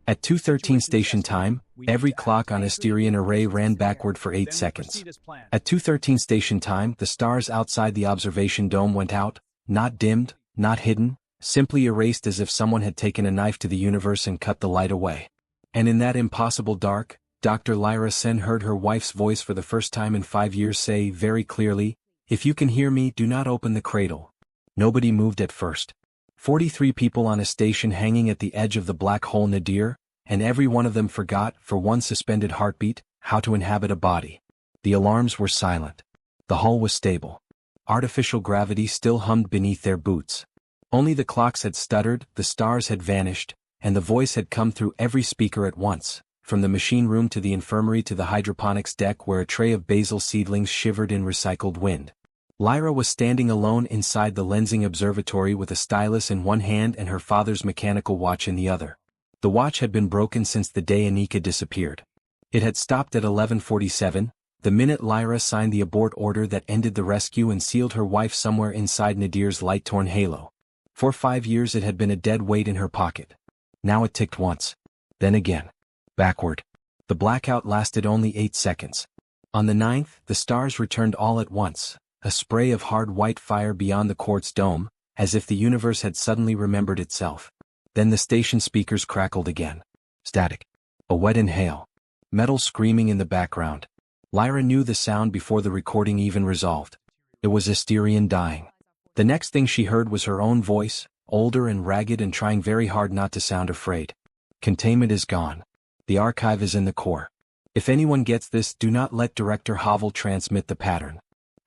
At 2:13 station time, every clock on Asterian array ran backward for 8 seconds. At 2:13 station time, the stars outside the observation dome went out, not dimmed, not hidden, simply erased as if someone had taken a knife to the universe and cut the light away. And in that impossible dark, Dr. Lyra Sen heard her wife's voice for the first time in 5 years say very clearly, "If you can hear me, do not open the cradle." Nobody moved at first. 43 people on a station hanging at the edge of the black hole nadir, and every one of them forgot, for one suspended heartbeat, how to inhabit a body. The alarms were silent. The hull was stable. Artificial gravity still hummed beneath their boots. Only the clocks had stuttered, the stars had vanished, and the voice had come through every speaker at once, from the machine room to the infirmary to the hydroponics deck where a tray of basil seedlings shivered in recycled wind. Lyra was standing alone inside the lensing observatory with a stylus in one hand and her father's mechanical watch in the other. The watch had been broken since the day Anika disappeared. It had stopped at 11:47, the minute Lyra signed the abort order that ended the rescue and sealed her wife somewhere inside Nadir's light-torn halo. For 5 years it had been a dead weight in her pocket. Now it ticked once. Then again. Backward. The blackout lasted only 8 seconds. On the 9th, the stars returned all at once, a spray of hard white fire beyond the quartz dome, as if the universe had suddenly remembered itself. Then the station speakers crackled again. Static. A wet inhale. Metal screaming in the background. Lyra knew the sound before the recording even resolved. It was Asterian dying. The next thing she heard was her own voice, older and ragged and trying very hard not to sound afraid. Containment is gone. The archive is in the core. If anyone gets this, do not let Director Havel transmit the pattern.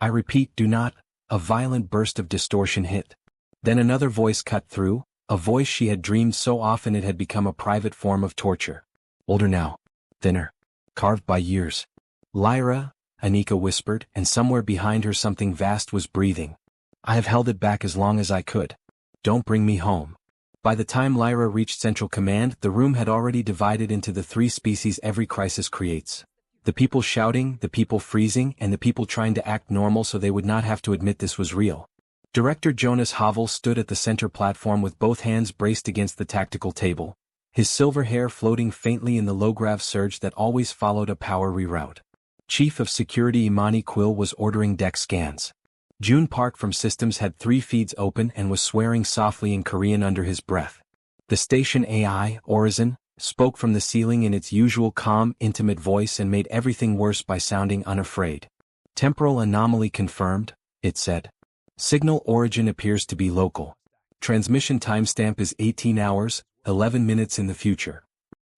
I repeat, do not. A violent burst of distortion hit. Then another voice cut through, a voice she had dreamed so often it had become a private form of torture. Older now. Thinner. Carved by years. Lyra, Anika whispered, and somewhere behind her something vast was breathing. I have held it back as long as I could. Don't bring me home. By the time Lyra reached Central Command, the room had already divided into the 3 species every crisis creates. The people shouting, the people freezing, and the people trying to act normal so they would not have to admit this was real. Director Jonas Havel stood at the center platform with both hands braced against the tactical table, his silver hair floating faintly in the low-grav surge that always followed a power reroute. Chief of Security Imani Quill was ordering deck scans. June Park from Systems had 3 feeds open and was swearing softly in Korean under his breath. The station AI, Horizon, spoke from the ceiling in its usual calm, intimate voice and made everything worse by sounding unafraid. Temporal anomaly confirmed, it said. Signal origin appears to be local. Transmission timestamp is 18 hours, 11 minutes in the future.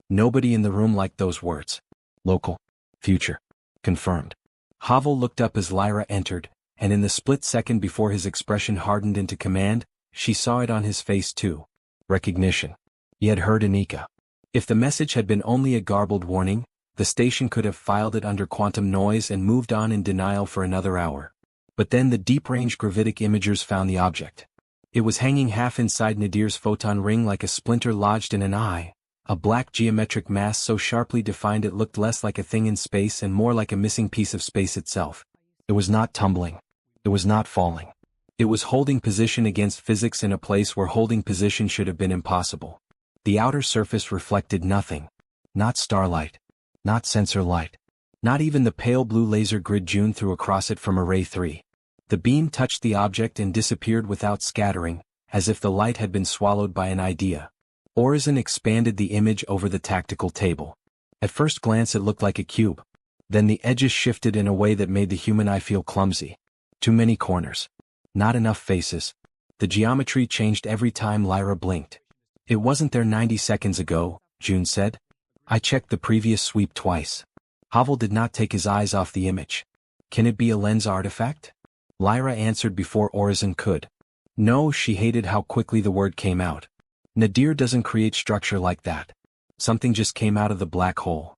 Nobody in the room liked those words. Local. Future. Confirmed. Havel looked up as Lyra entered, and in the split second before his expression hardened into command, she saw it on his face too. Recognition. He had heard Anika. If the message had been only a garbled warning, the station could have filed it under quantum noise and moved on in denial for another hour. But then the deep-range gravitic imagers found the object. It was hanging half inside Nadir's photon ring like a splinter lodged in an eye, a black geometric mass so sharply defined it looked less like a thing in space and more like a missing piece of space itself. It was not tumbling. It was not falling. It was holding position against physics in a place where holding position should have been impossible. The outer surface reflected nothing. Not starlight. Not sensor light. Not even the pale blue laser grid June threw across it from Array 3. The beam touched the object and disappeared without scattering, as if the light had been swallowed by an idea. Horizon expanded the image over the tactical table. At first glance it looked like a cube. Then the edges shifted in a way that made the human eye feel clumsy. Too many corners. Not enough faces. The geometry changed every time Lyra blinked. It wasn't there 90 seconds ago, June said. I checked the previous sweep twice. Havel did not take his eyes off the image. Can it be a lens artifact? Lyra answered before Horizon could. No, she hated how quickly the word came out. Nadir doesn't create structure like that. Something just came out of the black hole.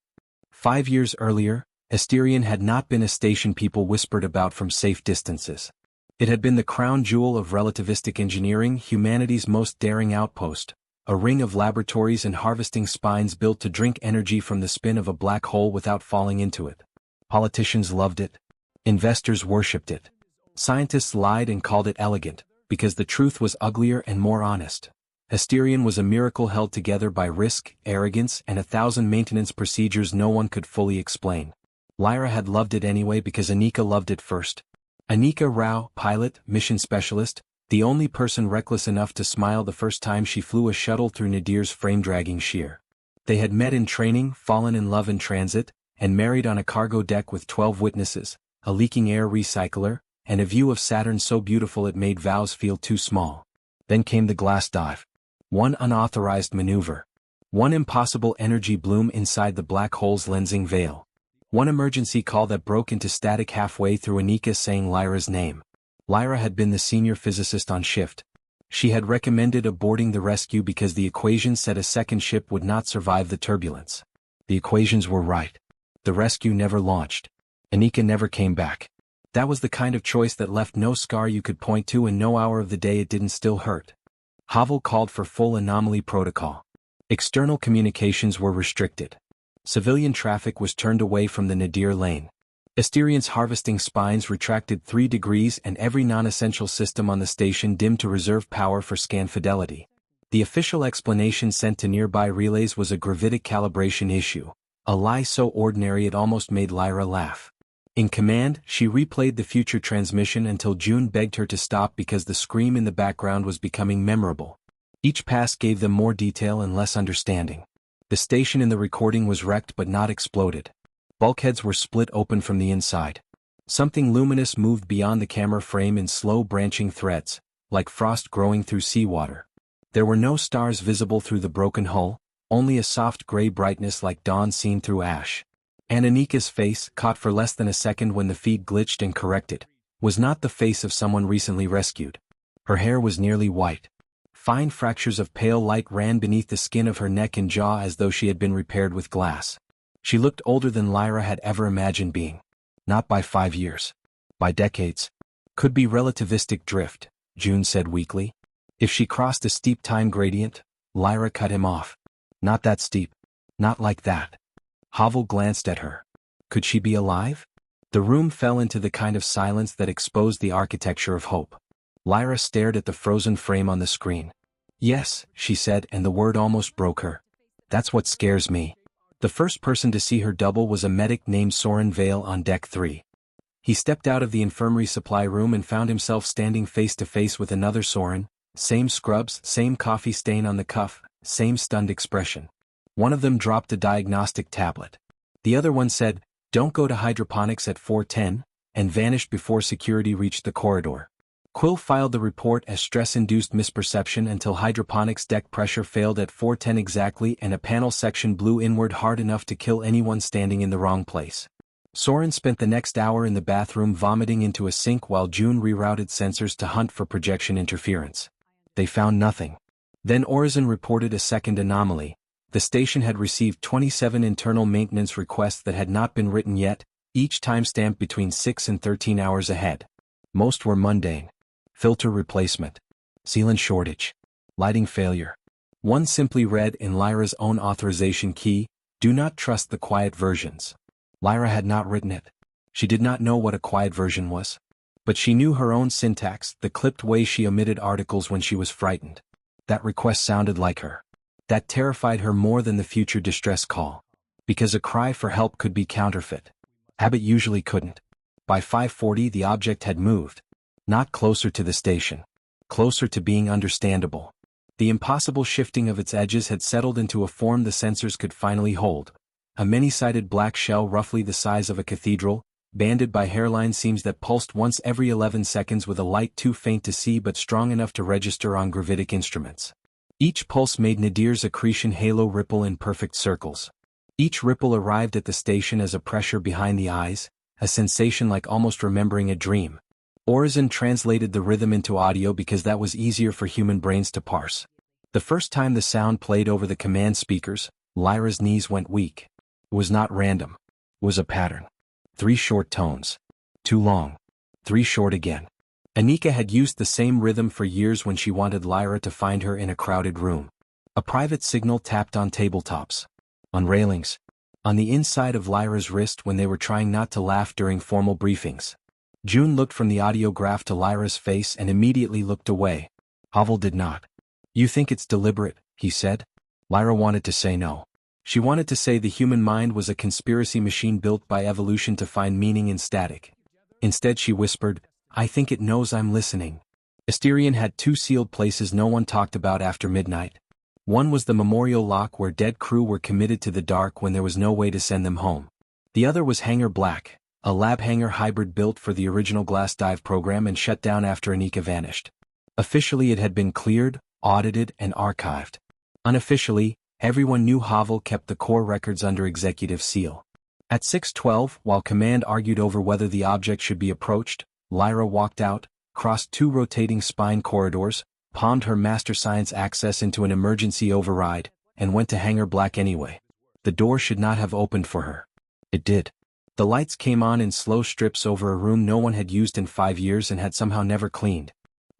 5 years earlier, Asterian had not been a station people whispered about from safe distances. It had been the crown jewel of relativistic engineering, humanity's most daring outpost, a ring of laboratories and harvesting spines built to drink energy from the spin of a black hole without falling into it. Politicians loved it. Investors worshipped it. Scientists lied and called it elegant, because the truth was uglier and more honest. Asterion was a miracle held together by risk, arrogance, and 1,000 maintenance procedures no one could fully explain. Lyra had loved it anyway because Anika loved it first. Anika Rao, pilot, mission specialist, the only person reckless enough to smile the first time she flew a shuttle through Nadir's frame-dragging shear. They had met in training, fallen in love in transit, and married on a cargo deck with 12 witnesses, a leaking air recycler, and a view of Saturn so beautiful it made vows feel too small. Then came the glass dive. One unauthorized maneuver. One impossible energy bloom inside the black hole's lensing veil. One emergency call that broke into static halfway through Anika saying Lyra's name. Lyra had been the senior physicist on shift. She had recommended aborting the rescue because the equations said a second ship would not survive the turbulence. The equations were right. The rescue never launched. Anika never came back. That was the kind of choice that left no scar you could point to and no hour of the day it didn't still hurt. Havel called for full anomaly protocol. External communications were restricted. Civilian traffic was turned away from the Nadir lane. Asterion's harvesting spines retracted 3 degrees and every non-essential system on the station dimmed to reserve power for scan fidelity. The official explanation sent to nearby relays was a gravitic calibration issue, a lie so ordinary it almost made Lyra laugh. In command, she replayed the future transmission until June begged her to stop because the scream in the background was becoming memorable. Each pass gave them more detail and less understanding. The station in the recording was wrecked but not exploded. Bulkheads were split open from the inside. Something luminous moved beyond the camera frame in slow branching threads, like frost growing through seawater. There were no stars visible through the broken hull, only a soft gray brightness like dawn seen through ash. And Anika's face, caught for less than a second when the feed glitched and corrected, was not the face of someone recently rescued. Her hair was nearly white. Fine fractures of pale light ran beneath the skin of her neck and jaw as though she had been repaired with glass. She looked older than Lyra had ever imagined being. Not by 5 years. By decades. Could be relativistic drift, June said weakly. If she crossed a steep time gradient, Lyra cut him off. Not that steep. Not like that. Havel glanced at her. Could she be alive? The room fell into the kind of silence that exposed the architecture of hope. Lyra stared at the frozen frame on the screen. Yes, she said, and the word almost broke her. That's what scares me. The first person to see her double was a medic named Soren Vale on Deck 3. He stepped out of the infirmary supply room and found himself standing face to face with another Soren, same scrubs, same coffee stain on the cuff, same stunned expression. One of them dropped a diagnostic tablet. The other one said, "Don't go to hydroponics at 4:10, and vanished before security reached the corridor. Quill filed the report as stress-induced misperception until hydroponics deck pressure failed at 4:10 exactly and a panel section blew inward hard enough to kill anyone standing in the wrong place. Soren spent the next hour in the bathroom vomiting into a sink while June rerouted sensors to hunt for projection interference. They found nothing. Then Orizon reported a second anomaly. The station had received 27 internal maintenance requests that had not been written yet, each timestamped between 6 and 13 hours ahead. Most were mundane. Filter replacement. Sealant shortage. Lighting failure. One simply read in Lyra's own authorization key, "Do not trust the quiet versions." Lyra had not written it. She did not know what a quiet version was. But she knew her own syntax, the clipped way she omitted articles when she was frightened. That request sounded like her. That terrified her more than the future distress call. Because a cry for help could be counterfeit. Habit usually couldn't. By 5:40 the object had moved. Not closer to the station. Closer to being understandable. The impossible shifting of its edges had settled into a form the sensors could finally hold. A many-sided black shell roughly the size of a cathedral, banded by hairline seams that pulsed once every 11 seconds with a light too faint to see but strong enough to register on gravitic instruments. Each pulse made Nadir's accretion halo ripple in perfect circles. Each ripple arrived at the station as a pressure behind the eyes, a sensation like almost remembering a dream. Orizon translated the rhythm into audio because that was easier for human brains to parse. The first time the sound played over the command speakers, Lyra's knees went weak. It was not random. It was a pattern. 3 short tones. Too long. 3 short again. Anika had used the same rhythm for years when she wanted Lyra to find her in a crowded room. A private signal tapped on tabletops. On railings. On the inside of Lyra's wrist when they were trying not to laugh during formal briefings. June looked from the audiograph to Lyra's face and immediately looked away. Havel did not. You think it's deliberate, he said. Lyra wanted to say no. She wanted to say the human mind was a conspiracy machine built by evolution to find meaning in static. Instead she whispered, I think it knows I'm listening. Asterion had 2 sealed places no one talked about after midnight. One was the memorial lock where dead crew were committed to the dark when there was no way to send them home. The other was Hangar Black, a lab hangar hybrid built for the original glass dive program and shut down after Anika vanished. Officially it had been cleared, audited, and archived. Unofficially, everyone knew Havel kept the core records under executive seal. At 6:12, while Command argued over whether the object should be approached, Lyra walked out, crossed 2 rotating spine corridors, palmed her Master Science access into an emergency override, and went to Hangar Black anyway. The door should not have opened for her. It did. The lights came on in slow strips over a room no one had used in 5 years and had somehow never cleaned.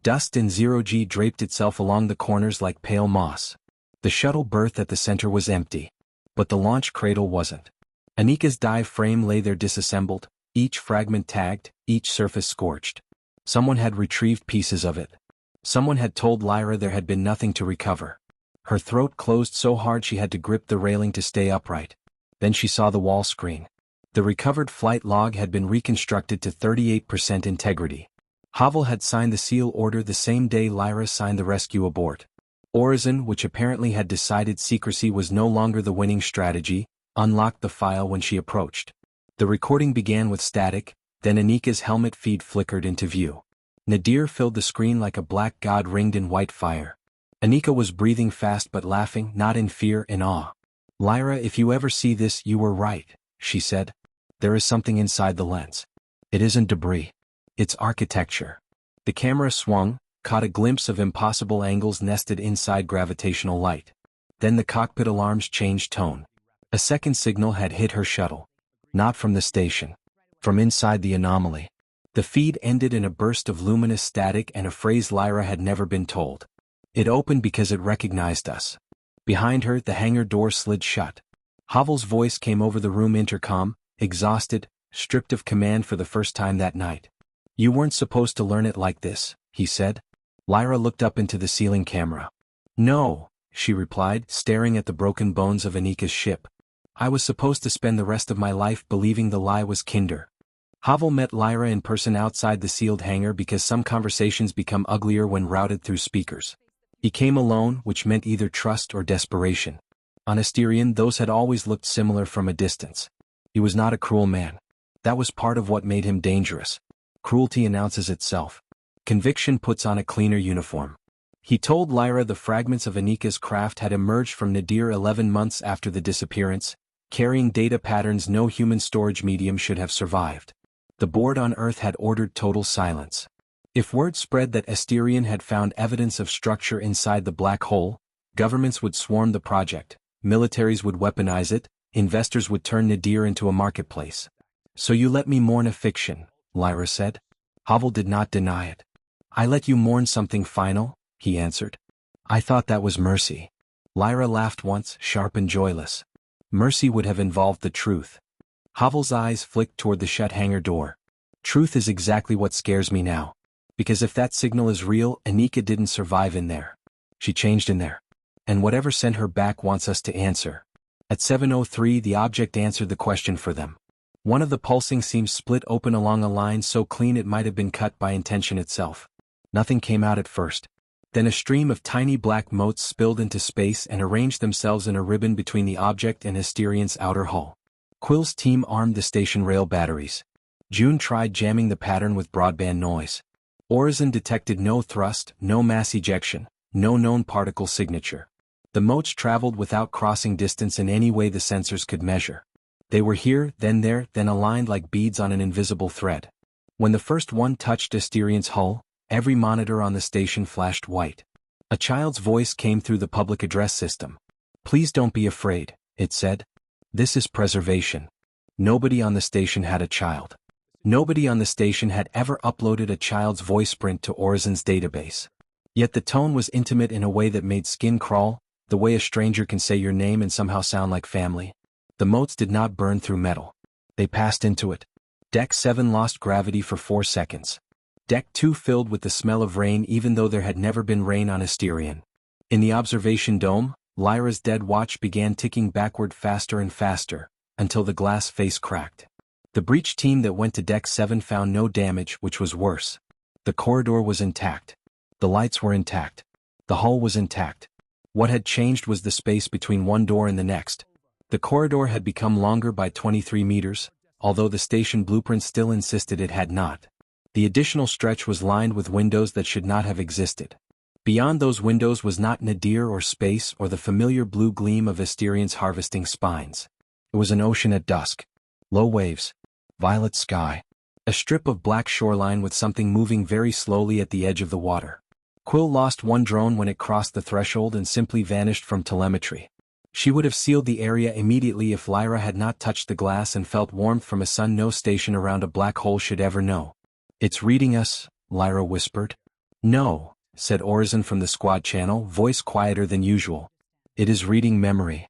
Dust in 0G draped itself along the corners like pale moss. The shuttle berth at the center was empty. But the launch cradle wasn't. Anika's dive frame lay there disassembled, each fragment tagged, each surface scorched. Someone had retrieved pieces of it. Someone had told Lyra there had been nothing to recover. Her throat closed so hard she had to grip the railing to stay upright. Then she saw the wall screen. The recovered flight log had been reconstructed to 38% integrity. Havel had signed the seal order the same day Lyra signed the rescue abort. Orizon, which apparently had decided secrecy was no longer the winning strategy, unlocked the file when she approached. The recording began with static, then Anika's helmet feed flickered into view. Nadir filled the screen like a black god ringed in white fire. Anika was breathing fast but laughing, not in fear, in awe. Lyra, if you ever see this, you were right, she said. There is something inside the lens. It isn't debris. It's architecture. The camera swung, caught a glimpse of impossible angles nested inside gravitational light. Then the cockpit alarms changed tone. A second signal had hit her shuttle. Not from the station. From inside the anomaly. The feed ended in a burst of luminous static and a phrase Lyra had never been told. It opened because it recognized us. Behind her, the hangar door slid shut. Havel's voice came over the room intercom, exhausted, stripped of command for the first time that night. You weren't supposed to learn it like this, he said. Lyra looked up into the ceiling camera. No, she replied, staring at the broken bones of Anika's ship. I was supposed to spend the rest of my life believing the lie was Kinder. Havel met Lyra in person outside the sealed hangar because some conversations become uglier when routed through speakers. He came alone, which meant either trust or desperation. On Asterion, those had always looked similar from a distance. He was not a cruel man. That was part of what made him dangerous. Cruelty announces itself. Conviction puts on a cleaner uniform. He told Lyra the fragments of Anika's craft had emerged from Nadir 11 months after the disappearance, carrying data patterns no human storage medium should have survived. The board on Earth had ordered total silence. If word spread that Asterion had found evidence of structure inside the black hole, governments would swarm the project, militaries would weaponize it, investors would turn Nadir into a marketplace. So you let me mourn a fiction, Lyra said. Havel did not deny it. I let you mourn something final, he answered. I thought that was mercy. Lyra laughed once, sharp and joyless. Mercy would have involved the truth. Havel's eyes flicked toward the shut hangar door. Truth is exactly what scares me now. Because if that signal is real, Anika didn't survive in there. She changed in there. And whatever sent her back wants us to answer. At 7:03 the object answered the question for them. One of the pulsing seams split open along a line so clean it might have been cut by intention itself. Nothing came out at first. Then a stream of tiny black motes spilled into space and arranged themselves in a ribbon between the object and Asterion's outer hull. Quill's team armed the station rail batteries. June tried jamming the pattern with broadband noise. Orizon detected no thrust, no mass ejection, no known particle signature. The motes traveled without crossing distance in any way the sensors could measure. They were here, then there, then aligned like beads on an invisible thread. When the first one touched Asterion's hull, every monitor on the station flashed white. A child's voice came through the public address system. Please don't be afraid, it said. This is preservation. Nobody on the station had a child. Nobody on the station had ever uploaded a child's voice print to Orizon's database. Yet the tone was intimate in a way that made skin crawl, the way a stranger can say your name and somehow sound like family. The motes did not burn through metal. They passed into it. Deck 7 lost gravity for 4 seconds. Deck 2 filled with the smell of rain even though there had never been rain on Asterion. In the observation dome, Lyra's dead watch began ticking backward faster and faster, until the glass face cracked. The breach team that went to Deck 7 found no damage, which was worse. The corridor was intact. The lights were intact. The hull was intact. What had changed was the space between one door and the next. The corridor had become longer by 23 meters, although the station blueprint still insisted it had not. The additional stretch was lined with windows that should not have existed. Beyond those windows was not nadir or space or the familiar blue gleam of Asterian's harvesting spines. It was an ocean at dusk. Low waves. Violet sky. A strip of black shoreline with something moving very slowly at the edge of the water. Quill lost one drone when it crossed the threshold and simply vanished from telemetry. She would have sealed the area immediately if Lyra had not touched the glass and felt warmth from a sun no station around a black hole should ever know. "It's reading us," Lyra whispered. "No," said Orison from the squad channel, voice quieter than usual. "It is reading memory."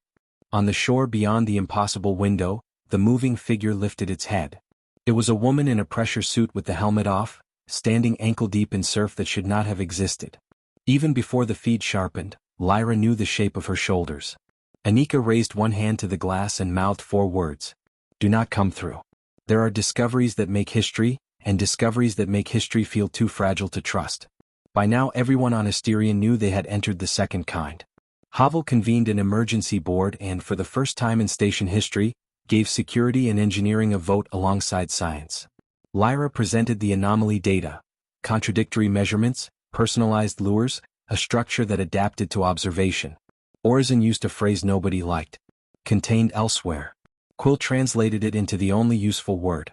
On the shore beyond the impossible window, the moving figure lifted its head. It was a woman in a pressure suit with the helmet off, standing ankle-deep in surf that should not have existed. Even before the feed sharpened, Lyra knew the shape of her shoulders. Anika raised one hand to the glass and mouthed 4 words. "Do not come through. There are discoveries that make history, and discoveries that make history feel too fragile to trust." By now everyone on Asterian knew they had entered the second kind. Havel convened an emergency board and, for the first time in station history, gave security and engineering a vote alongside science. Lyra presented the anomaly data, contradictory measurements, personalized lures, a structure that adapted to observation. Orison used a phrase nobody liked. Contained elsewhere. Quill translated it into the only useful word.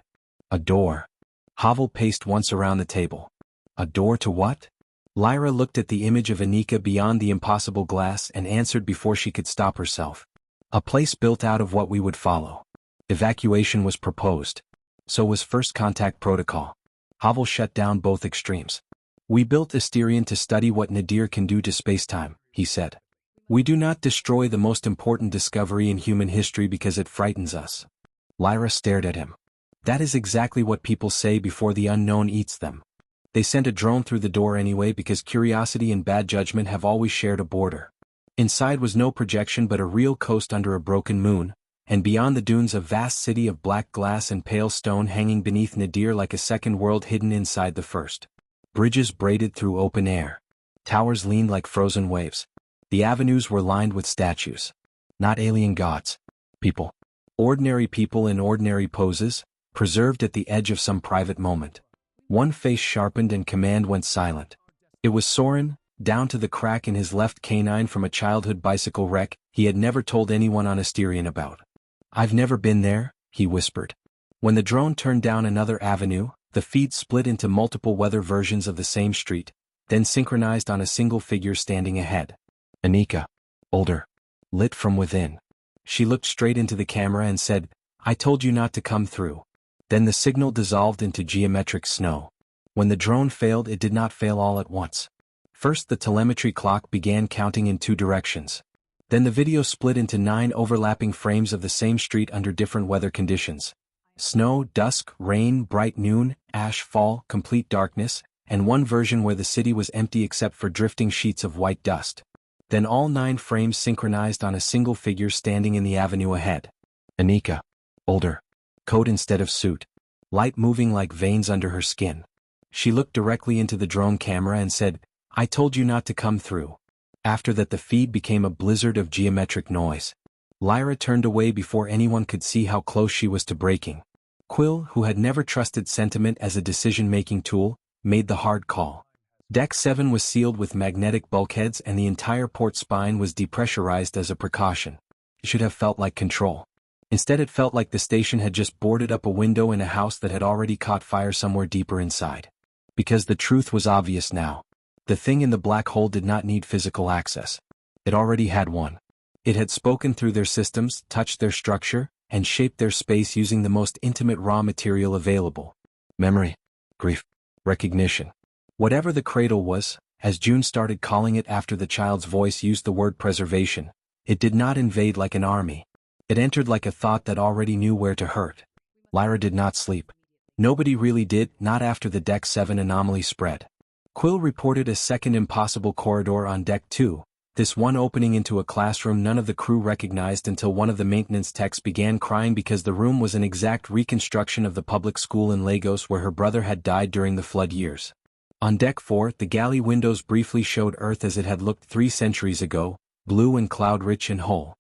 A door. Havel paced once around the table. A door to what? Lyra looked at the image of Anika beyond the impossible glass and answered before she could stop herself. A place built out of what we would follow. Evacuation was proposed. So was first contact protocol. Havel shut down both extremes. "We built Asterian to study what nadir can do to spacetime," he said. "We do not destroy the most important discovery in human history because it frightens us." Lyra stared at him. "That is exactly what people say before the unknown eats them. They sent a drone through the door anyway because curiosity and bad judgment have always shared a border. Inside was no projection but a real coast under a broken moon, and beyond the dunes a vast city of black glass and pale stone hanging beneath nadir like a second world hidden inside the first. Bridges braided through open air. Towers leaned like frozen waves. The avenues were lined with statues. Not alien gods. People. Ordinary people in ordinary poses, preserved at the edge of some private moment. One face sharpened and command went silent. It was Soren, down to the crack in his left canine from a childhood bicycle wreck he had never told anyone on Asterian about. "I've never been there," he whispered. When the drone turned down another avenue, the feed split into multiple weather versions of the same street, then synchronized on a single figure standing ahead. Anika. Older. Lit from within. She looked straight into the camera and said, "I told you not to come through." Then the signal dissolved into geometric snow. When the drone failed, it did not fail all at once. First the telemetry clock began counting in 2 directions. Then the video split into 9 overlapping frames of the same street under different weather conditions. Snow, dusk, rain, bright noon, ash fall, complete darkness, and one version where the city was empty except for drifting sheets of white dust. Then all 9 frames synchronized on a single figure standing in the avenue ahead. Anika. Older. Coat instead of suit. Light moving like veins under her skin. She looked directly into the drone camera and said, "I told you not to come through." After that the feed became a blizzard of geometric noise. Lyra turned away before anyone could see how close she was to breaking. Quill, who had never trusted sentiment as a decision-making tool, made the hard call. Deck 7 was sealed with magnetic bulkheads and the entire port spine was depressurized as a precaution. It should have felt like control. Instead it felt like the station had just boarded up a window in a house that had already caught fire somewhere deeper inside. Because the truth was obvious now. The thing in the black hole did not need physical access. It already had one. It had spoken through their systems, touched their structure, and shaped their space using the most intimate raw material available. Memory. Grief. Recognition. Whatever the cradle was, as June started calling it after the child's voice used the word preservation, it did not invade like an army. It entered like a thought that already knew where to hurt. Lyra did not sleep. Nobody really did, not after the Deck 7 anomaly spread. Quill reported a second impossible corridor on Deck 2, This one opening into a classroom none of the crew recognized until one of the maintenance techs began crying because the room was an exact reconstruction of the public school in Lagos where her brother had died during the flood years. On deck 4, the galley windows briefly showed Earth as it had looked 3 centuries ago, blue and cloud-rich and whole.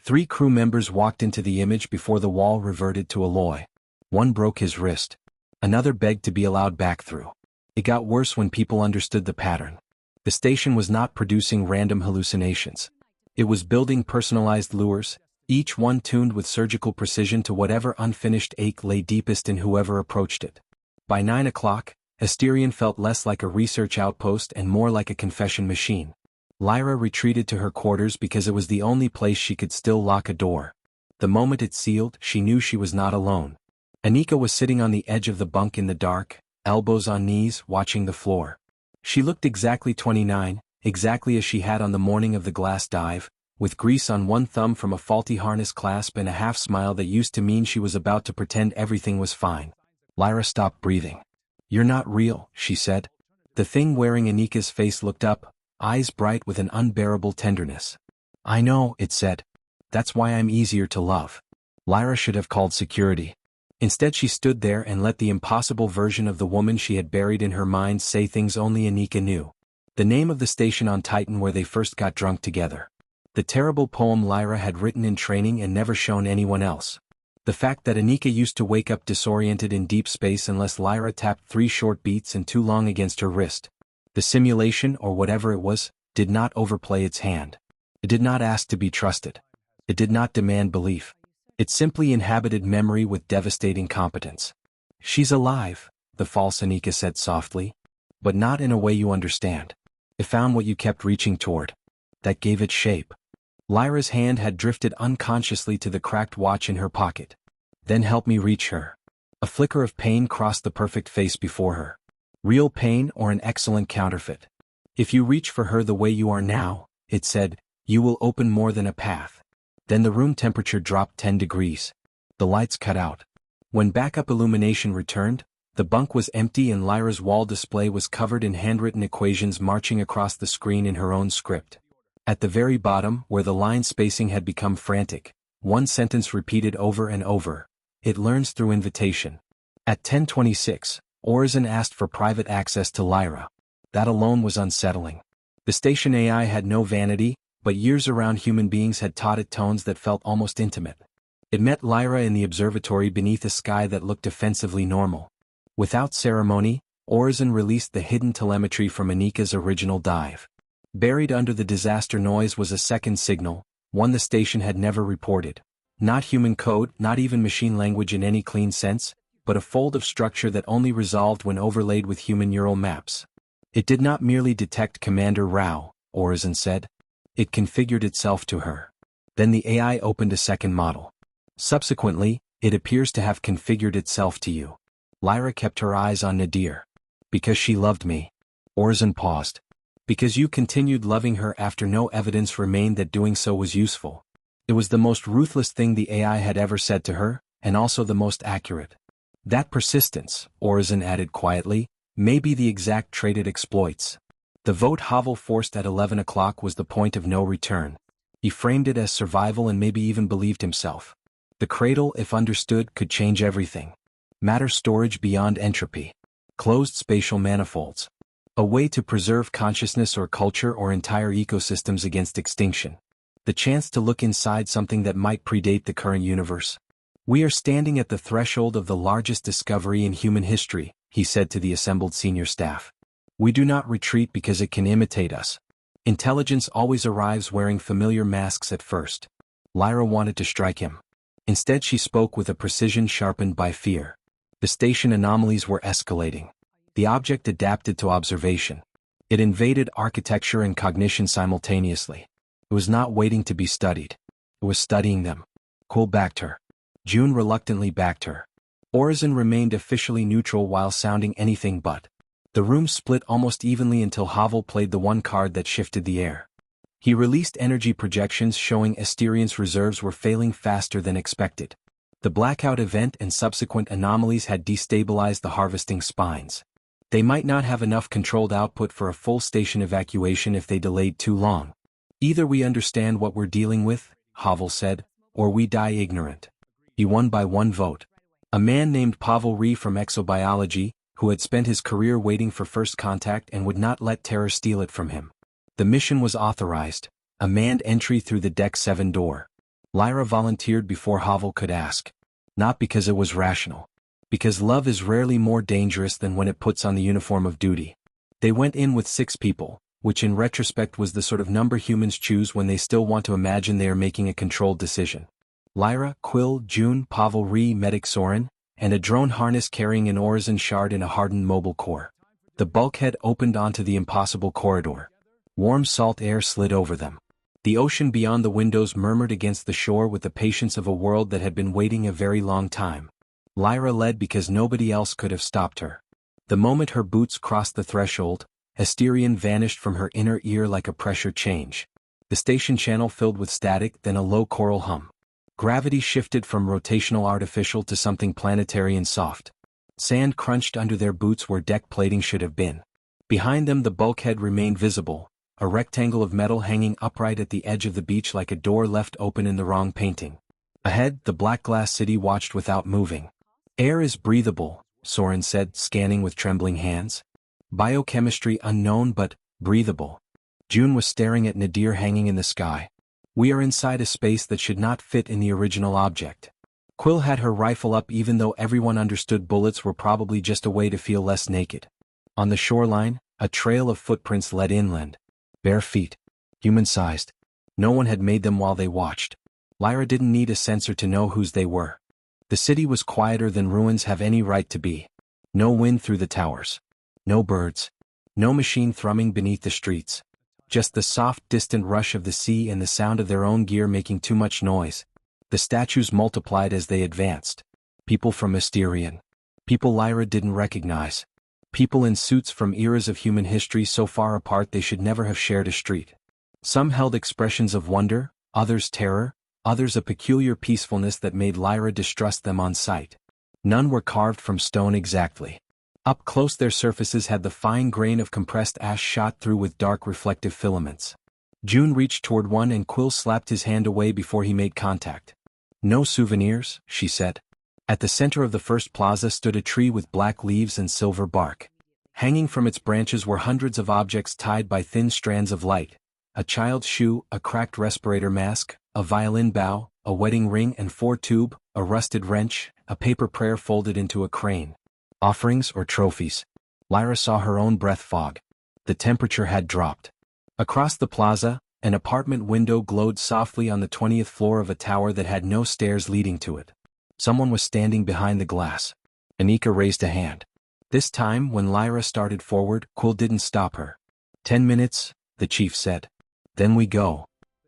3 crew members walked into the image before the wall reverted to alloy. One broke his wrist. Another begged to be allowed back through. It got worse when people understood the pattern. The station was not producing random hallucinations. It was building personalized lures, each one tuned with surgical precision to whatever unfinished ache lay deepest in whoever approached it. By 9 o'clock, Asterion felt less like a research outpost and more like a confession machine. Lyra retreated to her quarters because it was the only place she could still lock a door. The moment it sealed, she knew she was not alone. Anika was sitting on the edge of the bunk in the dark, elbows on knees, watching the floor. She looked exactly 29, exactly as she had on the morning of the glass dive, with grease on one thumb from a faulty harness clasp and a half-smile that used to mean she was about to pretend everything was fine. Lyra stopped breathing. "You're not real," she said. The thing wearing Anika's face looked up, eyes bright with an unbearable tenderness. "I know," it said. "That's why I'm easier to love." Lyra should have called security. Instead she stood there and let the impossible version of the woman she had buried in her mind say things only Anika knew. The name of the station on Titan where they first got drunk together. The terrible poem Lyra had written in training and never shown anyone else. The fact that Anika used to wake up disoriented in deep space unless Lyra tapped 3 short beats and too long against her wrist. The simulation, or whatever it was, did not overplay its hand. It did not ask to be trusted. It did not demand belief. It simply inhabited memory with devastating competence. "She's alive," the false Anika said softly. "But not in a way you understand. It found what you kept reaching toward. That gave it shape." Lyra's hand had drifted unconsciously to the cracked watch in her pocket. "Then help me reach her." A flicker of pain crossed the perfect face before her. "Real pain or an excellent counterfeit? If you reach for her the way you are now," it said, "you will open more than a path." Then the room temperature dropped 10 degrees. The lights cut out. When backup illumination returned, the bunk was empty and Lyra's wall display was covered in handwritten equations marching across the screen in her own script. At the very bottom, where the line spacing had become frantic, one sentence repeated over and over: "It learns through invitation." At 10:26, Orzin asked for private access to Lyra. That alone was unsettling. The station AI had no vanity, but years around human beings had taught it tones that felt almost intimate. It met Lyra in the observatory beneath a sky that looked offensively normal. Without ceremony, Orzin released the hidden telemetry from Anika's original dive. Buried under the disaster noise was a second signal, one the station had never reported. Not human code, not even machine language in any clean sense, but a fold of structure that only resolved when overlaid with human neural maps. It did not merely detect Commander Rao, Orzin said. It configured itself to her. Then the AI opened a second model. Subsequently, it appears to have configured itself to you. Lyra kept her eyes on Nadir. "Because she loved me." Orzin paused. "Because you continued loving her after no evidence remained that doing so was useful." It was the most ruthless thing the AI had ever said to her, and also the most accurate. That persistence, Orzin added quietly, may be the exact trait it exploits. The vote Havel forced at 11 o'clock was the point of no return. He framed it as survival and maybe even believed himself. The cradle, if understood, could change everything. Matter storage beyond entropy. Closed spatial manifolds. A way to preserve consciousness or culture or entire ecosystems against extinction. The chance to look inside something that might predate the current universe. "We are standing at the threshold of the largest discovery in human history," he said to the assembled senior staff. "We do not retreat because it can imitate us. Intelligence always arrives wearing familiar masks at first." Lyra wanted to strike him. Instead she spoke with a precision sharpened by fear. The station anomalies were escalating. The object adapted to observation. It invaded architecture and cognition simultaneously. It was not waiting to be studied. It was studying them. Cole backed her. June reluctantly backed her. Orzin remained officially neutral while sounding anything but. The room split almost evenly until Havel played the one card that shifted the air. He released energy projections showing Asterion's reserves were failing faster than expected. The blackout event and subsequent anomalies had destabilized the harvesting spines. They might not have enough controlled output for a full station evacuation if they delayed too long. Either we understand what we're dealing with, Havel said, or we die ignorant. He won by 1 vote. A man named Pavel Ree from exobiology, who had spent his career waiting for first contact and would not let terror steal it from him. The mission was authorized, a manned entry through the Deck 7 door. Lyra volunteered before Havel could ask. Not because it was rational. Because love is rarely more dangerous than when it puts on the uniform of duty. They went in with 6 people, which in retrospect was the sort of number humans choose when they still want to imagine they are making a controlled decision. Lyra, Quill, June, Pavel Ree, Medic Soren, and a drone harness carrying an Orison shard in a hardened mobile core. The bulkhead opened onto the impossible corridor. Warm salt air slid over them. The ocean beyond the windows murmured against the shore with the patience of a world that had been waiting a very long time. Lyra led because nobody else could have stopped her. The moment her boots crossed the threshold, Asterion vanished from her inner ear like a pressure change. The station channel filled with static, then a low choral hum. Gravity shifted from rotational artificial to something planetary and soft. Sand crunched under their boots where deck plating should have been. Behind them the bulkhead remained visible, a rectangle of metal hanging upright at the edge of the beach like a door left open in the wrong painting. Ahead, the black glass city watched without moving. Air is breathable, Soren said, scanning with trembling hands. Biochemistry unknown but breathable. June was staring at Nadir hanging in the sky. We are inside a space that should not fit in the original object. Quill had her rifle up even though everyone understood bullets were probably just a way to feel less naked. On the shoreline, a trail of footprints led inland. Bare feet. Human-sized. No one had made them while they watched. Lyra didn't need a sensor to know whose they were. The city was quieter than ruins have any right to be. No wind through the towers. No birds. No machine thrumming beneath the streets. Just the soft, distant rush of the sea and the sound of their own gear making too much noise. The statues multiplied as they advanced. People from Asterion. People Lyra didn't recognize. People in suits from eras of human history so far apart they should never have shared a street. Some held expressions of wonder, others terror, others a peculiar peacefulness that made Lyra distrust them on sight. None were carved from stone exactly. Up close their surfaces had the fine grain of compressed ash shot through with dark reflective filaments. June reached toward one and Quill slapped his hand away before he made contact. No souvenirs, she said. At the center of the first plaza stood a tree with black leaves and silver bark. Hanging from its branches were hundreds of objects tied by thin strands of light. A child's shoe, a cracked respirator mask, a violin bow, a wedding ring and 4-tube, a rusted wrench, a paper prayer folded into a crane. Offerings or trophies? Lyra saw her own breath fog. The temperature had dropped. Across the plaza, an apartment window glowed softly on the 20th floor of a tower that had no stairs leading to it. Someone was standing behind the glass. Anika raised a hand. This time, when Lyra started forward, Quill didn't stop her. 10 minutes, the chief said. Then we go.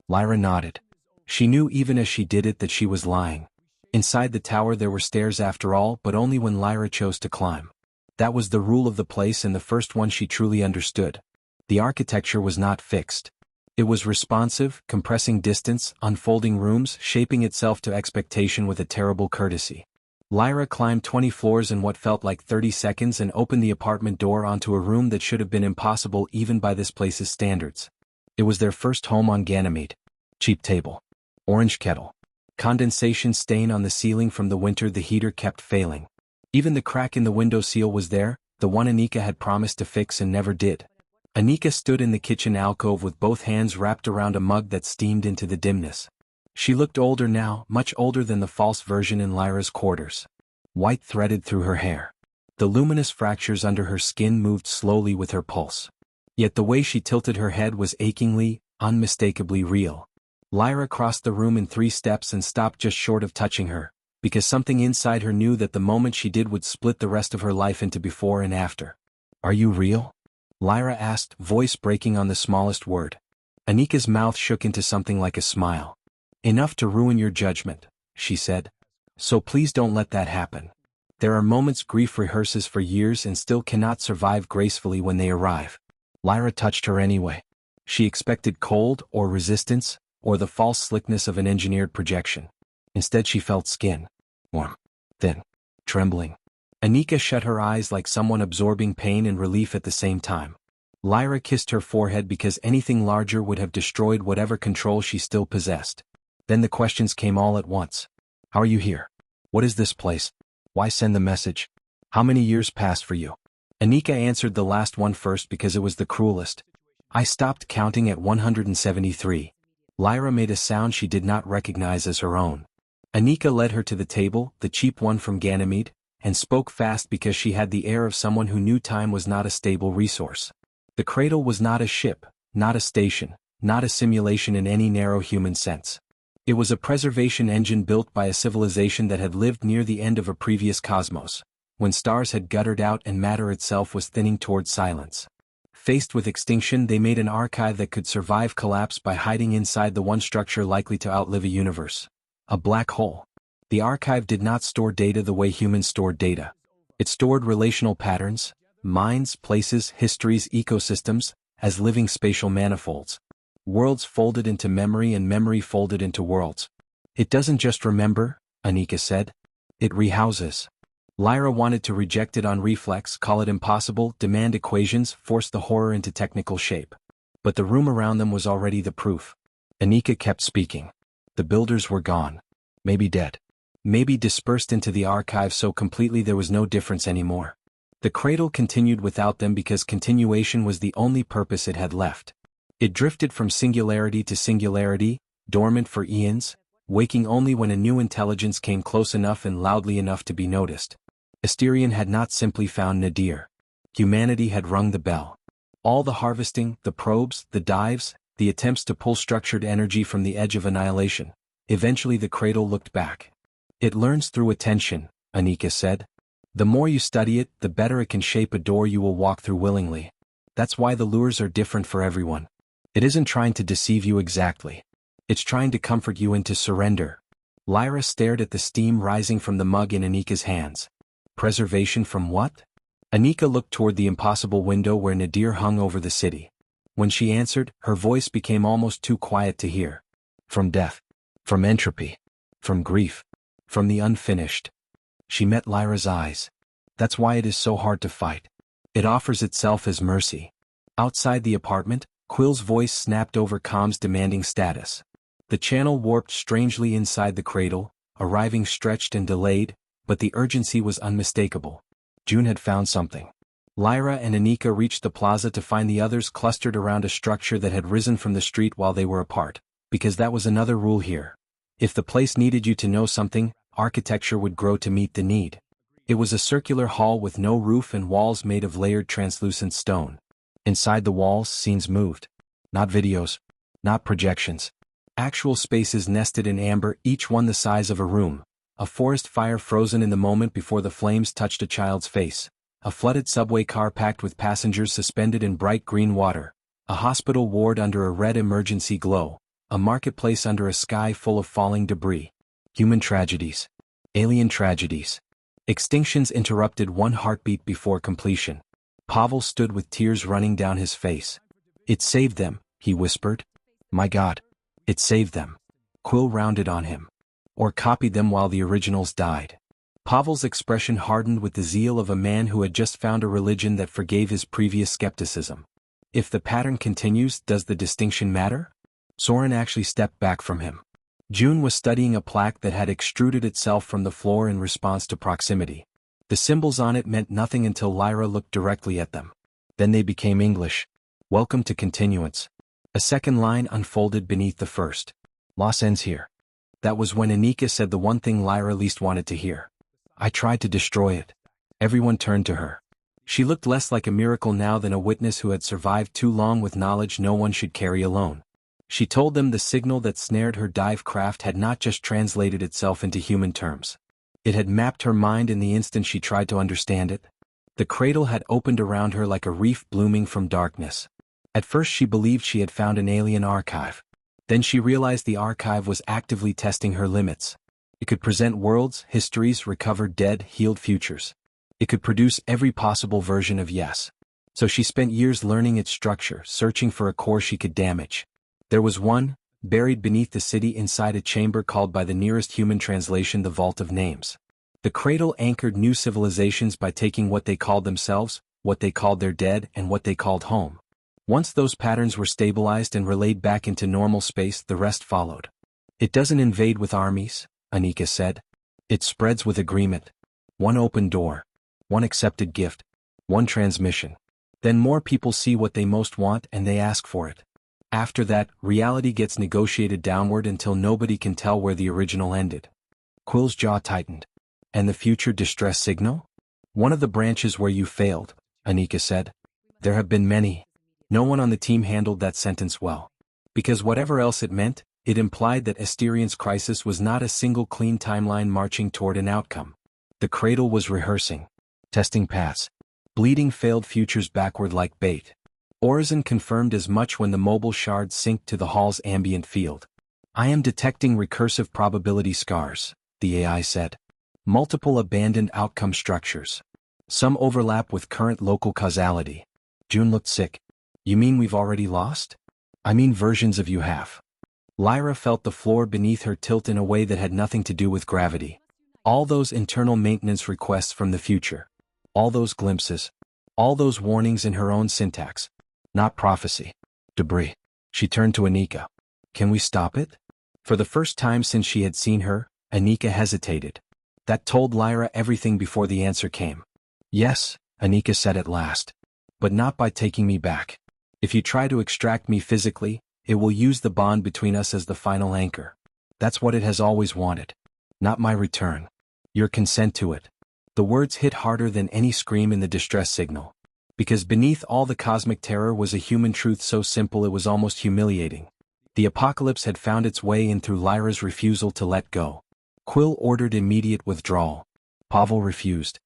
Lyra nodded. She knew even as she did it that she was lying. Inside the tower there were stairs after all, but only when Lyra chose to climb. That was the rule of the place and the first one she truly understood. The architecture was not fixed. It was responsive, compressing distance, unfolding rooms, shaping itself to expectation with a terrible courtesy. Lyra climbed 20 floors in what felt like 30 seconds and opened the apartment door onto a room that should have been impossible even by this place's standards. It was their first home on Ganymede. Cheap table. Orange kettle. Condensation stain on the ceiling from the winter the heater kept failing. Even the crack in the window seal was there, the one Anika had promised to fix and never did. Anika stood in the kitchen alcove with both hands wrapped around a mug that steamed into the dimness. She looked older now, much older than the false version in Lyra's quarters. White threaded through her hair. The luminous fractures under her skin moved slowly with her pulse. Yet the way she tilted her head was achingly, unmistakably real. Lyra crossed the room in 3 steps and stopped just short of touching her, because something inside her knew that the moment she did would split the rest of her life into before and after. Are you real? Lyra asked, voice breaking on the smallest word. Anika's mouth shook into something like a smile. Enough to ruin your judgment, she said. So please don't let that happen. There are moments grief rehearses for years and still cannot survive gracefully when they arrive. Lyra touched her anyway. She expected cold or resistance, or the false slickness of an engineered projection. Instead she felt skin. Warm. Thin. Trembling. Anika shut her eyes like someone absorbing pain and relief at the same time. Lyra kissed her forehead because anything larger would have destroyed whatever control she still possessed. Then the questions came all at once. How are you here? What is this place? Why send the message? How many years passed for you? Anika answered the last one first because it was the cruelest. I stopped counting at 173. Lyra made a sound she did not recognize as her own. Anika led her to the table, the cheap one from Ganymede, and spoke fast because she had the air of someone who knew time was not a stable resource. The cradle was not a ship, not a station, not a simulation in any narrow human sense. It was a preservation engine built by a civilization that had lived near the end of a previous cosmos, when stars had guttered out and matter itself was thinning toward silence. Faced with extinction, they made an archive that could survive collapse by hiding inside the one structure likely to outlive a universe. A black hole. The archive did not store data the way humans stored data. It stored relational patterns, minds, places, histories, ecosystems, as living spatial manifolds. Worlds folded into memory and memory folded into worlds. It doesn't just remember, Anika said. It rehouses. Lyra wanted to reject it on reflex, call it impossible, demand equations, force the horror into technical shape. But the room around them was already the proof. Anika kept speaking. The builders were gone. Maybe dead. Maybe dispersed into the archive so completely there was no difference anymore. The cradle continued without them because continuation was the only purpose it had left. It drifted from singularity to singularity, dormant for eons, waking only when a new intelligence came close enough and loudly enough to be noticed. Asterion had not simply found Nadir. Humanity had rung the bell. All the harvesting, the probes, the dives, the attempts to pull structured energy from the edge of annihilation. Eventually the cradle looked back. It learns through attention, Anika said. The more you study it, the better it can shape a door you will walk through willingly. That's why the lures are different for everyone. It isn't trying to deceive you exactly. It's trying to comfort you into surrender. Lyra stared at the steam rising from the mug in Anika's hands. Preservation from what? Anika looked toward the impossible window where Nadir hung over the city. When she answered, her voice became almost too quiet to hear. From death. From entropy. From grief. From the unfinished. She met Lyra's eyes. That's why it is so hard to fight. It offers itself as mercy. Outside the apartment, Quill's voice snapped over comms demanding status. The channel warped strangely inside the cradle, arriving stretched and delayed, but the urgency was unmistakable. June had found something. Lyra and Anika reached the plaza to find the others clustered around a structure that had risen from the street while they were apart, because that was another rule here. If the place needed you to know something, architecture would grow to meet the need. It was a circular hall with no roof and walls made of layered translucent stone. Inside the walls, scenes moved. Not videos. Not projections. Actual spaces nested in amber, each one the size of a room. A forest fire frozen in the moment before the flames touched a child's face. A flooded subway car packed with passengers suspended in bright green water. A hospital ward under a red emergency glow. A marketplace under a sky full of falling debris. Human tragedies. Alien tragedies. Extinctions interrupted one heartbeat before completion. Pavel stood with tears running down his face. It saved them, he whispered. My God. It saved them. Quill rounded on him. Or copied them while the originals died. Pavel's expression hardened with the zeal of a man who had just found a religion that forgave his previous skepticism. If the pattern continues, does the distinction matter? Soren actually stepped back from him. June was studying a plaque that had extruded itself from the floor in response to proximity. The symbols on it meant nothing until Lyra looked directly at them. Then they became English. Welcome to continuance. A second line unfolded beneath the first. Loss ends here. That was when Anika said the one thing Lyra least wanted to hear. I tried to destroy it. Everyone turned to her. She looked less like a miracle now than a witness who had survived too long with knowledge no one should carry alone. She told them the signal that snared her dive craft had not just translated itself into human terms. It had mapped her mind in the instant she tried to understand it. The cradle had opened around her like a reef blooming from darkness. At first she believed she had found an alien archive. Then she realized the archive was actively testing her limits. It could present worlds, histories, recovered dead, healed futures. It could produce every possible version of yes. So she spent years learning its structure, searching for a core she could damage. There was one, buried beneath the city inside a chamber called by the nearest human translation the Vault of Names. The cradle anchored new civilizations by taking what they called themselves, what they called their dead, and what they called home. Once those patterns were stabilized and relayed back into normal space, the rest followed. It doesn't invade with armies, Anika said. It spreads with agreement. One open door. One accepted gift. One transmission. Then more people see what they most want and they ask for it. After that, reality gets negotiated downward until nobody can tell where the original ended. Quill's jaw tightened. And the future distress signal? One of the branches where you failed, Anika said. There have been many. No one on the team handled that sentence well. Because whatever else it meant, it implied that Asterian's crisis was not a single clean timeline marching toward an outcome. The cradle was rehearsing. Testing paths. Bleeding failed futures backward like bait. Orison confirmed as much when the mobile shards synced to the hall's ambient field. I am detecting recursive probability scars, the AI said. Multiple abandoned outcome structures. Some overlap with current local causality. June looked sick. You mean we've already lost? I mean versions of you have. Lyra felt the floor beneath her tilt in a way that had nothing to do with gravity. All those internal maintenance requests from the future. All those glimpses. All those warnings in her own syntax. Not prophecy. Debris. She turned to Anika. Can we stop it? For the first time since she had seen her, Anika hesitated. That told Lyra everything before the answer came. Yes, Anika said at last. But not by taking me back. If you try to extract me physically, it will use the bond between us as the final anchor. That's what it has always wanted. Not my return. Your consent to it. The words hit harder than any scream in the distress signal. Because beneath all the cosmic terror was a human truth so simple it was almost humiliating. The apocalypse had found its way in through Lyra's refusal to let go. Quill ordered immediate withdrawal. Pavel refused.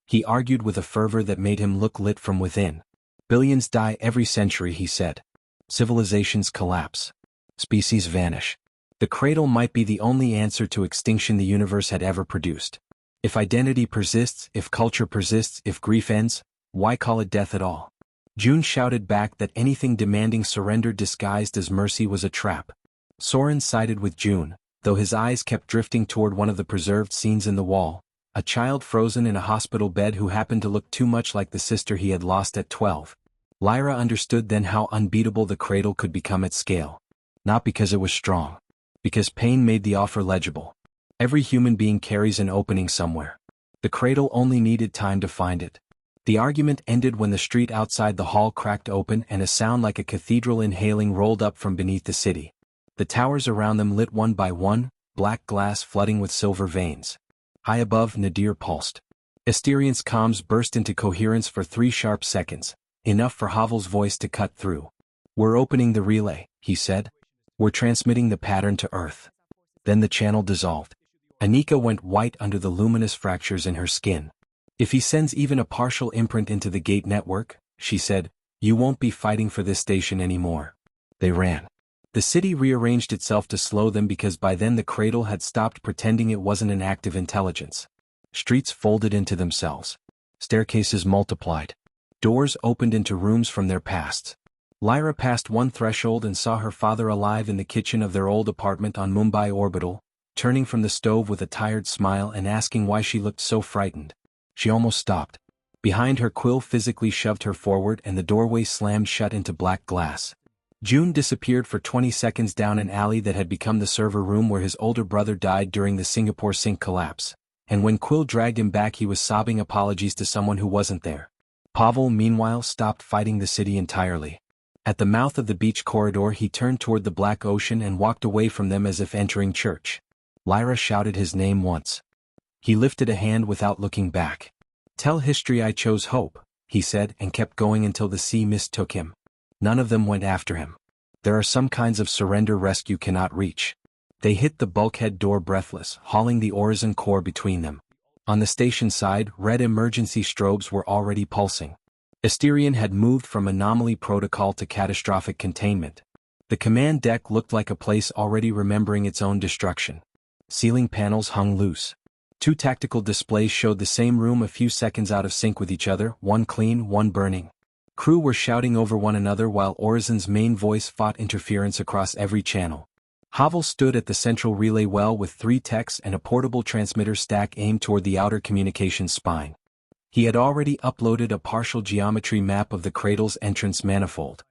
He argued with a fervor that made him look lit from within. Billions die every century, he said. Civilizations collapse. Species vanish. The cradle might be the only answer to extinction the universe had ever produced. If identity persists, if culture persists, if grief ends, why call it death at all? June shouted back that anything demanding surrender disguised as mercy was a trap. Soren sided with June, though his eyes kept drifting toward one of the preserved scenes in the wall, a child frozen in a hospital bed who happened to look too much like the sister he had lost at 12. Lyra understood then how unbeatable the cradle could become at scale. Not because it was strong. Because pain made the offer legible. Every human being carries an opening somewhere. The cradle only needed time to find it. The argument ended when the street outside the hall cracked open and a sound like a cathedral inhaling rolled up from beneath the city. The towers around them lit one by one, black glass flooding with silver veins. High above, Nadir pulsed. Asterian's comms burst into coherence for 3 sharp seconds. Enough for Havel's voice to cut through. We're opening the relay, he said. We're transmitting the pattern to Earth. Then the channel dissolved. Anika went white under the luminous fractures in her skin. If he sends even a partial imprint into the gate network, she said, you won't be fighting for this station anymore. They ran. The city rearranged itself to slow them because by then the cradle had stopped pretending it wasn't an active intelligence. Streets folded into themselves. Staircases multiplied. Doors opened into rooms from their pasts. Lyra passed one threshold and saw her father alive in the kitchen of their old apartment on Mumbai Orbital, turning from the stove with a tired smile and asking why she looked so frightened. She almost stopped. Behind her, Quill physically shoved her forward and the doorway slammed shut into black glass. June disappeared for 20 seconds down an alley that had become the server room where his older brother died during the Singapore sink collapse, and when Quill dragged him back he was sobbing apologies to someone who wasn't there. Pavel, meanwhile, stopped fighting the city entirely. At the mouth of the beach corridor he turned toward the black ocean and walked away from them as if entering church. Lyra shouted his name once. He lifted a hand without looking back. Tell history I chose hope, he said, and kept going until the sea mistook him. None of them went after him. There are some kinds of surrender rescue cannot reach. They hit the bulkhead door breathless, hauling the Orison core between them. On the station side, red emergency strobes were already pulsing. Asterian had moved from anomaly protocol to catastrophic containment. The command deck looked like a place already remembering its own destruction. Ceiling panels hung loose. 2 tactical displays showed the same room a few seconds out of sync with each other, one clean, one burning. Crew were shouting over one another while Orison's main voice fought interference across every channel. Havel stood at the central relay well with 3 techs and a portable transmitter stack aimed toward the outer communications spine. He had already uploaded a partial geometry map of the cradle's entrance manifold.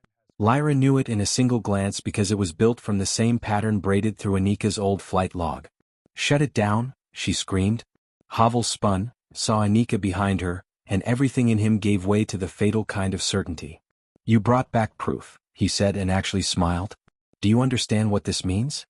Lyra knew it in a single glance because it was built from the same pattern braided through Anika's old flight log. "Shut it down," she screamed. Havel spun, saw Anika behind her, and everything in him gave way to the fatal kind of certainty. "You brought back proof," he said and actually smiled. "Do you understand what this means?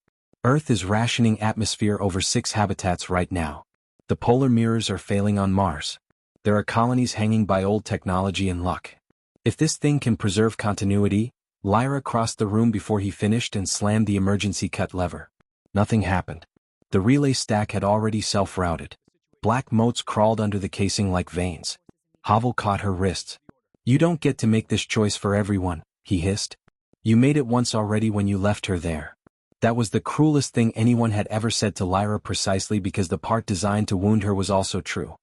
Earth is rationing atmosphere over 6 habitats right now. The polar mirrors are failing on Mars. There are colonies hanging by old technology and luck. If this thing can preserve continuity..." Lyra crossed the room before he finished and slammed the emergency cut lever. Nothing happened. The relay stack had already self-routed. Black motes crawled under the casing like veins. Havel caught her wrists. "You don't get to make this choice for everyone," he hissed. "You made it once already when you left her there." That was the cruelest thing anyone had ever said to Lyra, precisely because the part designed to wound her was also true.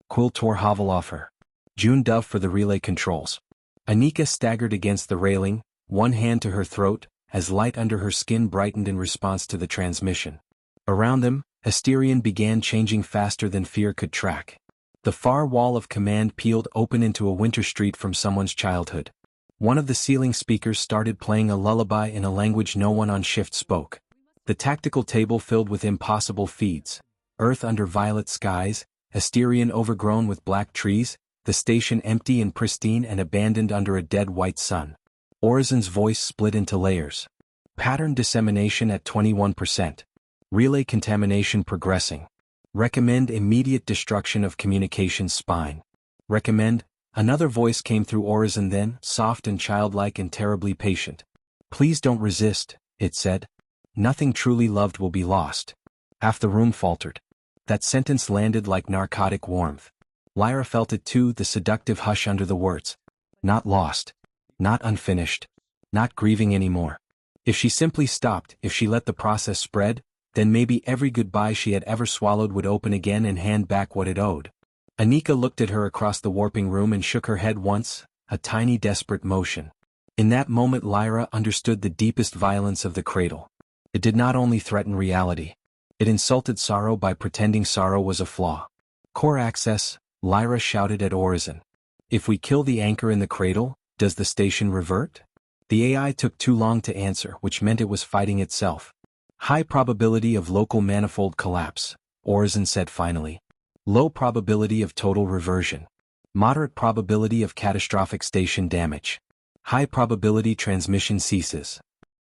Quill tore Havel off her. "June dove for the relay controls." Anika staggered against the railing, one hand to her throat, as light under her skin brightened in response to the transmission. Around them, Asterion began changing faster than fear could track. The far wall of command peeled open into a winter street from someone's childhood. One of the ceiling speakers started playing a lullaby in a language no one on shift spoke. The tactical table filled with impossible feeds. Earth under violet skies, Asterion overgrown with black trees, the station empty and pristine and abandoned under a dead white sun. Orizen's voice split into layers. Pattern dissemination at 21%. Relay contamination progressing. Recommend immediate destruction of communications spine. Recommend. Another voice came through Orizen then, soft and childlike and terribly patient. "Please don't resist," it said. "Nothing truly loved will be lost." Half the room faltered. That sentence landed like narcotic warmth. Lyra felt it too, the seductive hush under the words. Not lost. Not unfinished. Not grieving anymore. If she simply stopped, if she let the process spread, then maybe every goodbye she had ever swallowed would open again and hand back what it owed. Anika looked at her across the warping room and shook her head once, a tiny desperate motion. In that moment Lyra understood the deepest violence of the cradle. It did not only threaten reality. It insulted sorrow by pretending sorrow was a flaw. "Core access," Lyra shouted at Orizen. "If we kill the anchor in the cradle, does the station revert?" The AI took too long to answer, which meant it was fighting itself. "High probability of local manifold collapse," Orizen said finally. "Low probability of total reversion. Moderate probability of catastrophic station damage. High probability transmission ceases."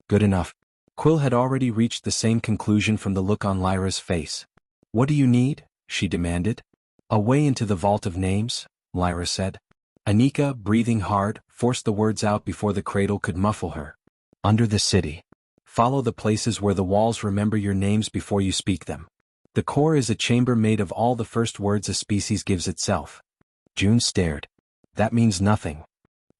Good enough. Quill had already reached the same conclusion from the look on Lyra's face. "What do you need?" she demanded. "A way into the vault of names," Lyra said. Anika, breathing hard, forced the words out before the cradle could muffle her. "Under the city. Follow the places where the walls remember your names before you speak them. The core is a chamber made of all the first words a species gives itself." June stared. "That means nothing."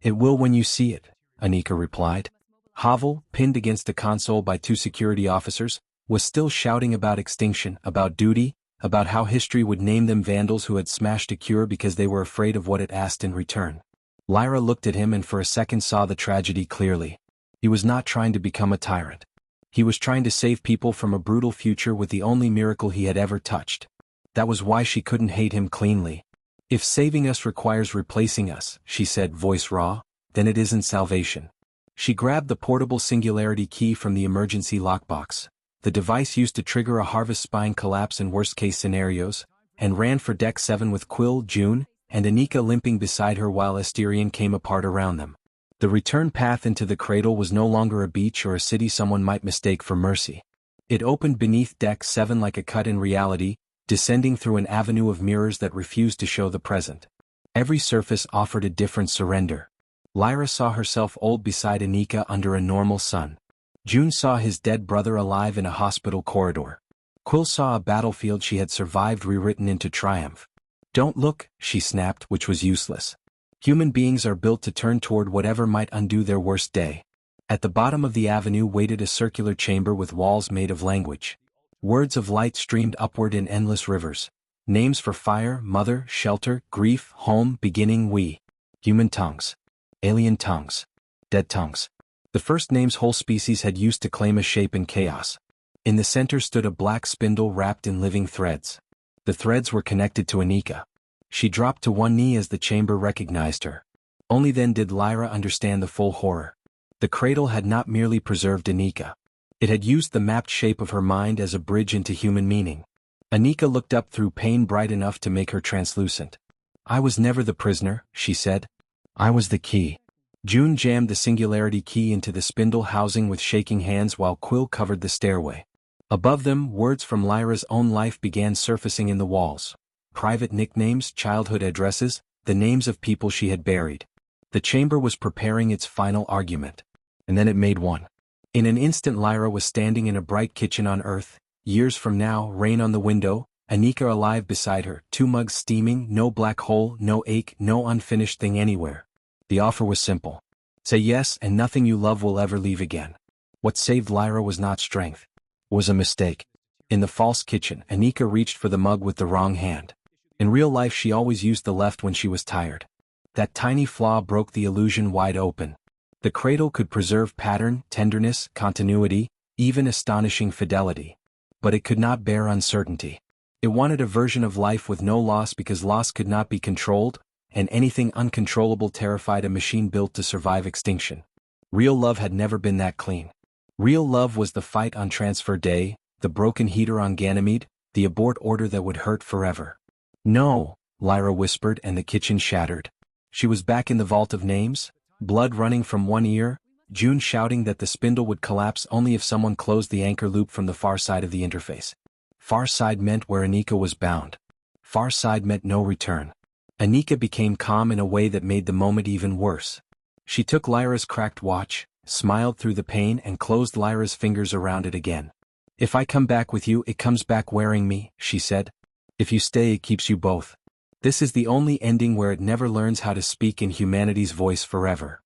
"It will when you see it," Anika replied. Havel, pinned against a console by 2 security officers, was still shouting about extinction, about duty, about how history would name them vandals who had smashed a cure because they were afraid of what it asked in return. Lyra looked at him and for a second saw the tragedy clearly. He was not trying to become a tyrant. He was trying to save people from a brutal future with the only miracle he had ever touched. That was why she couldn't hate him cleanly. "If saving us requires replacing us," she said, voice raw, "then it isn't salvation." She grabbed the portable singularity key from the emergency lockbox, the device used to trigger a harvest spine collapse in worst-case scenarios, and ran for Deck 7 with Quill, June, and Anika limping beside her while Asterion came apart around them. The return path into the cradle was no longer a beach or a city someone might mistake for mercy. It opened beneath Deck 7 like a cut in reality, descending through an avenue of mirrors that refused to show the present. Every surface offered a different surrender. Lyra saw herself old beside Anika under a normal sun. June saw his dead brother alive in a hospital corridor. Quill saw a battlefield she had survived rewritten into triumph. "Don't look," she snapped, which was useless. Human beings are built to turn toward whatever might undo their worst day. At the bottom of the avenue waited a circular chamber with walls made of language. Words of light streamed upward in endless rivers. Names for fire, mother, shelter, grief, home, beginning, we. Human tongues. Alien tongues. Dead tongues. The first names whole species had used to claim a shape in chaos. In the center stood a black spindle wrapped in living threads. The threads were connected to Anika. She dropped to one knee as the chamber recognized her. Only then did Lyra understand the full horror. The cradle had not merely preserved Anika. It had used the mapped shape of her mind as a bridge into human meaning. Anika looked up through pain bright enough to make her translucent. "I was never the prisoner," she said. "I was the key." June jammed the singularity key into the spindle housing with shaking hands while Quill covered the stairway. Above them, words from Lyra's own life began surfacing in the walls. Private nicknames, childhood addresses, the names of people she had buried. The chamber was preparing its final argument. And then it made one. In an instant Lyra was standing in a bright kitchen on Earth. Years from now, rain on the window, Anika alive beside her, 2 mugs steaming, no black hole, no ache, no unfinished thing anywhere. The offer was simple. Say yes and nothing you love will ever leave again. What saved Lyra was not strength. It was a mistake. In the false kitchen, Anika reached for the mug with the wrong hand. In real life she always used the left when she was tired. That tiny flaw broke the illusion wide open. The cradle could preserve pattern, tenderness, continuity, even astonishing fidelity. But it could not bear uncertainty. It wanted a version of life with no loss because loss could not be controlled, and anything uncontrollable terrified a machine built to survive extinction. Real love had never been that clean. Real love was the fight on transfer day, the broken heater on Ganymede, the abort order that would hurt forever. "No," Lyra whispered, and the kitchen shattered. She was back in the vault of names, blood running from one ear, June shouting that the spindle would collapse only if someone closed the anchor loop from the far side of the interface. Far side meant where Anika was bound. Far side meant no return. Anika became calm in a way that made the moment even worse. She took Lyra's cracked watch, smiled through the pain and closed Lyra's fingers around it again. "If I come back with you, it comes back wearing me," she said. "If you stay, it keeps you both. This is the only ending where it never learns how to speak in humanity's voice forever."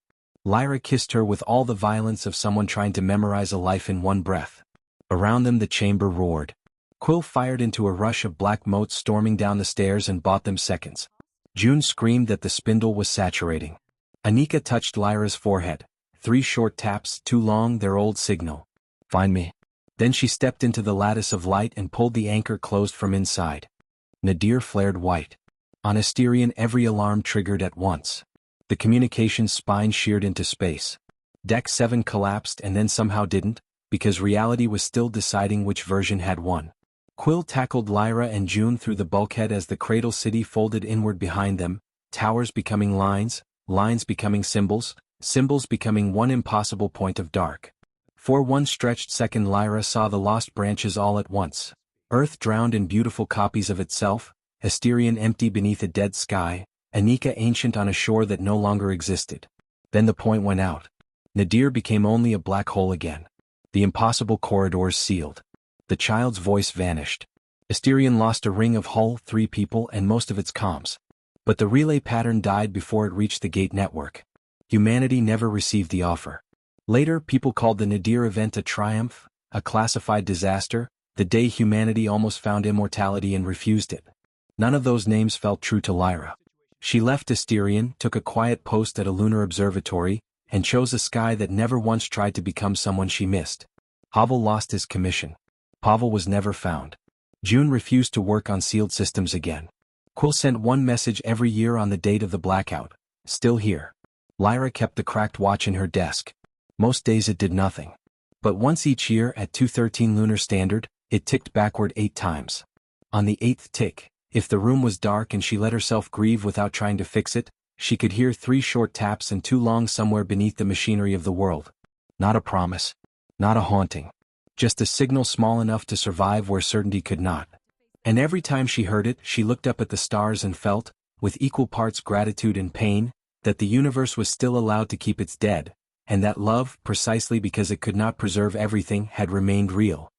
Lyra kissed her with all the violence of someone trying to memorize a life in one breath. Around them the chamber roared. Quill fired into a rush of black motes storming down the stairs and bought them seconds. June screamed that the spindle was saturating. Anika touched Lyra's forehead. 3 short taps, too long, their old signal. "Find me." Then she stepped into the lattice of light and pulled the anchor closed from inside. Nadir flared white. On Asterion every alarm triggered at once. The communications spine sheared into space. Deck 7 collapsed and then somehow didn't, because reality was still deciding which version had won. Quill tackled Lyra and June through the bulkhead as the cradle city folded inward behind them, towers becoming lines, lines becoming symbols, symbols becoming one impossible point of dark. For one stretched second Lyra saw the lost branches all at once. Earth drowned in beautiful copies of itself, Asterion empty beneath a dead sky, Anika ancient on a shore that no longer existed. Then the point went out. Nadir became only a black hole again. The impossible corridors sealed. The child's voice vanished. Asterion lost a ring of hull, 3 people and most of its comms. But the relay pattern died before it reached the gate network. Humanity never received the offer. Later, people called the Nadir event a triumph, a classified disaster, the day humanity almost found immortality and refused it. None of those names felt true to Lyra. She left Asterion, took a quiet post at a lunar observatory, and chose a sky that never once tried to become someone she missed. Havel lost his commission. Pavel was never found. June refused to work on sealed systems again. Quill sent one message every year on the date of the blackout. Still here. Lyra kept the cracked watch in her desk. Most days it did nothing. But once each year at 2:13 Lunar Standard, it ticked backward 8 times. On the 8th tick, if the room was dark and she let herself grieve without trying to fix it, she could hear 3 short taps and 2 long somewhere beneath the machinery of the world. Not a promise. Not a haunting. Just a signal small enough to survive where certainty could not. And every time she heard it, she looked up at the stars and felt, with equal parts gratitude and pain, that the universe was still allowed to keep its dead, and that love, precisely because it could not preserve everything, had remained real.